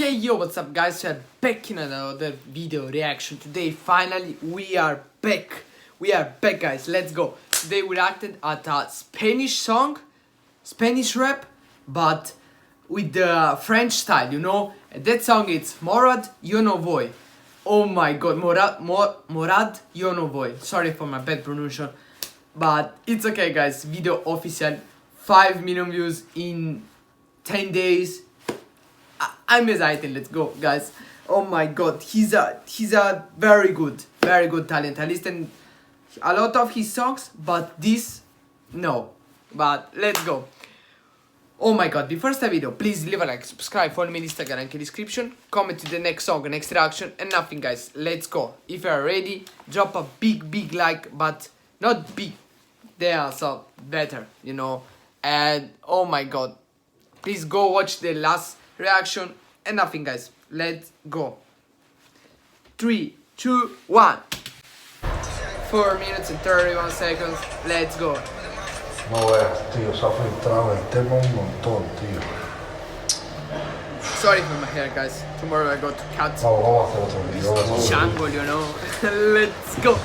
Okay, yo, what's up guys, we are back in another video reaction. Today finally we are back guys, let's go. Today we reacted at a Spanish song, Spanish rap, but with the French style, you know. And that song it's Morad Yo No Voy. Oh my god, Morad Yo No Voy. Sorry for my bad pronunciation, but it's okay guys. Video official, 5 million views in 10 days. I'm excited. Let's go, guys. Oh my god, he's a very good talent. I listen a lot of his songs, but this no. But let's go. Oh my god, before start video, please leave a like, subscribe, follow me on Instagram and description, comment to the next song, next reaction, and nothing guys. Let's go. If you are ready, drop a big like, but not big. They are so better, you know. And oh my god, please go watch the last reaction and nothing guys. Let's go. 3, 2, 1. 4 minutes and 31 seconds. Let's go. No veas, tío, se ha filtrado el tema un montón, tío. Sorry for my hair guys. Tomorrow I go to cut No, vamos a hacer otro video. jungle, you know. Let's go.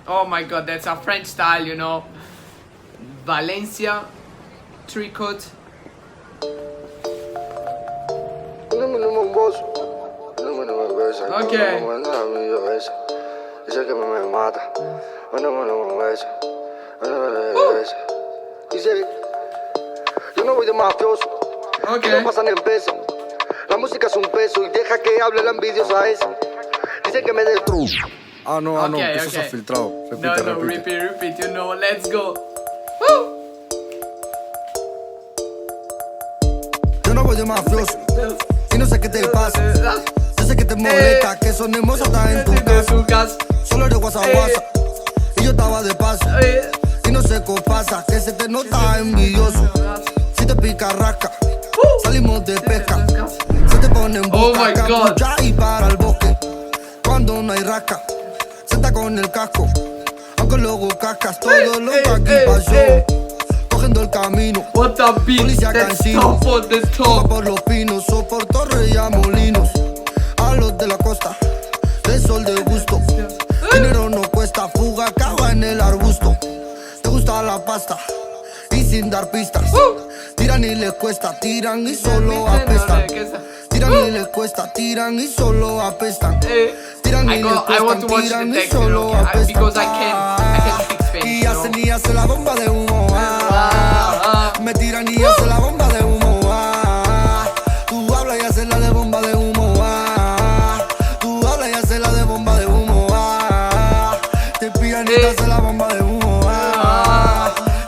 Oh my god, that's a French style, you know. Valencia tricot. Okay. Dice que me mata. Dice, yo no voy de mafioso. Okay. No pasan en peso. La música es un peso y deja que hable la envidiosa esa. Dice que me destruye. No, Okay, que eso se ha okay. filtrado. No, repeat, you know. Let's go. Woo! Yo no voy de mafioso. Y no sé qué te pasa. Yo sé que te molesta que sonemos hasta en tu casa. Solo eres guasa. Y yo estaba de paso. Y no sé qué pasa, que se te nota envidioso. Si te pica rasca, salimos de pesca. Se te pone en Oh boca, my God. capucha y para el bosque. Cuando no hay rasca, se está con el casco. Aunque luego cascas todo lo que aquí pasó. Cogiendo el camino. What a beat. Policía That's cansino. top on the Baja top. por los pinos, soporto Reyes Molinos. A los de la costa, de sol de gusto. Dinero no cuesta, fuga acaba en el arbusto. Te gusta la pasta y sin dar pistas. Tiran y les cuesta, tiran y solo apestan. Tiran y les cuesta, tiran y solo apestan. Tiran y les I want to cuestan, watch the tiran y text, solo okay? apestan. Because I can speak Spanish. Y You hacen know? y hacen la bomba de humo. Me tiran y hacen la bomba de humo. Tú hablas y haces la de bomba de humo. Tú hablas y haces la de bomba de humo. Te pillan y te hacen la bomba de humo.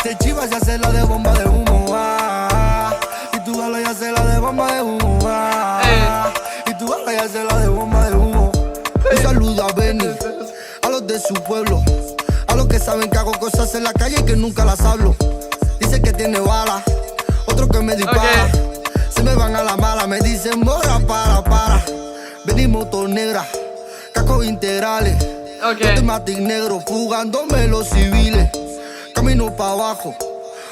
Te chivas y haces la de bomba de humo. Y tú hablas y haces la de bomba de humo. Y tú hablas y haces la de bomba de humo. Un saludo a Benny, a los de su pueblo, a los que saben que hago cosas en la calle y que nunca las hablo. Dice que tiene bala, otro que me dispara. Se me van a la mala, me dicen mora, para. Venimos motor negra, cascos integrales. Automatic negro, fugándome los civiles. Camino pa' abajo,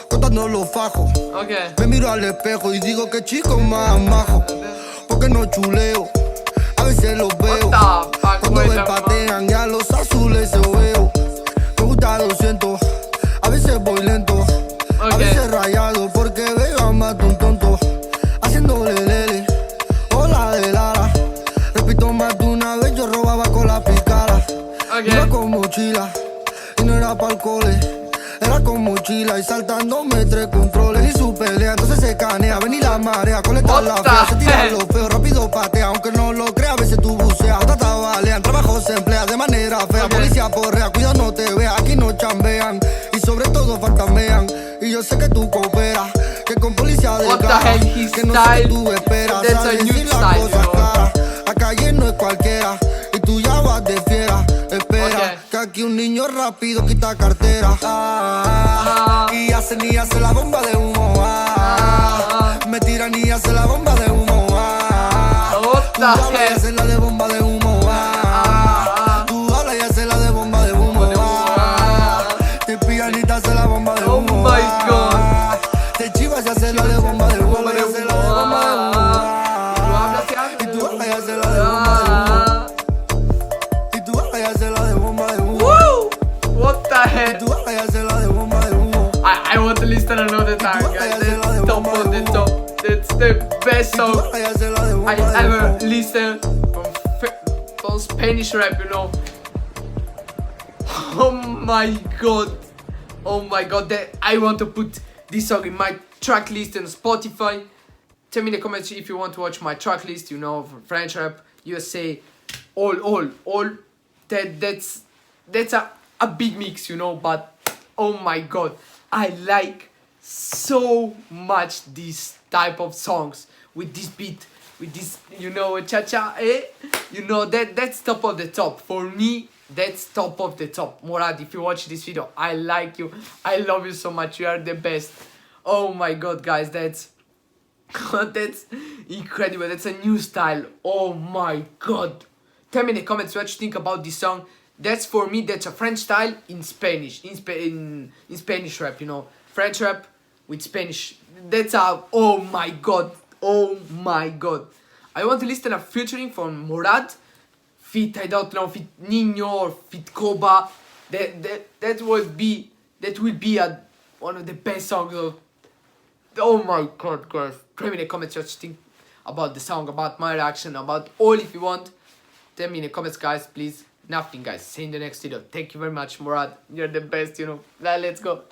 contando los fajos. Okay. Me miro al espejo y digo que chico más majo. Porque no chuleo, a veces los veo. What the fuck, Cuando wait me a patean y a los azules se veo. Me gusta 200, a veces voy lento. A veces rayado porque veo a más de un tonto. Haciéndole lele, hola de Lara. Repito más de una vez, yo robaba con la picada. Iba con mochila y no era pa'l cole. Era con mochila y saltándome 3 controles. Y su pelea, entonces se canea. Ven y la marea, conecta la fea. Se tira lo feo, rápido patea. Aunque no lo crea, a veces tú buceas. Otra tabalean, trabajo se emplea de manera fea. Policía porrea, cuidado no te vea. Aquí no chambean y sobre todo fantamean. Y yo sé que tú cooperas, que con policía de What the cara, hell, his que no sé style? qué tú esperas. That's a Sabes new decir las style, cosas you know. claras. Acá no es cualquiera y tú ya vas de fiera. Espera, Okay. que aquí un niño rápido quita cartera. Y hacen la bomba de humo. Me tiran y hacen la bomba de humo. What Tú the hablas y hell? haces la de bomba de humo. Tú hablas y haces la de bomba de humo. Te pillan y te hacen la bomba de humo. Oh my God. Te chivas y haces la de bomba that's top of the top. That's the best song I ever listened from Spanish rap, you know. Oh my god. Oh my god, that I want to put this song in my track list on Spotify. Tell me in the comments if you want to watch my track list, you know, for French rap, USA, all. That's a big mix, you know, but oh my god, I like so much this type of songs with this beat, with this, you know, cha-cha, you know, that's top of the top. For me, that's top of the top. Morad, if you watch this video, I like you. I love you so much. You are the best. Oh my god, guys, that's incredible. That's a new style. Oh my god. Tell me in the comments what you think about this song. That's, for me, that's a French style in Spanish. In Spanish rap, you know. French rap with Spanish. That's a, oh my god. Oh my god. I want to listen a featuring from Morad. Fit, I don't know, fit Nino or fit Koba. That will be one of the best songs of. Oh my god, guys. Tell me in the comments what you think about the song, about my reaction, about all. If you want, tell me in the comments, guys, please. Nothing, guys. See you in the next video. Thank you very much, Morad. You're the best, you know. Let's go.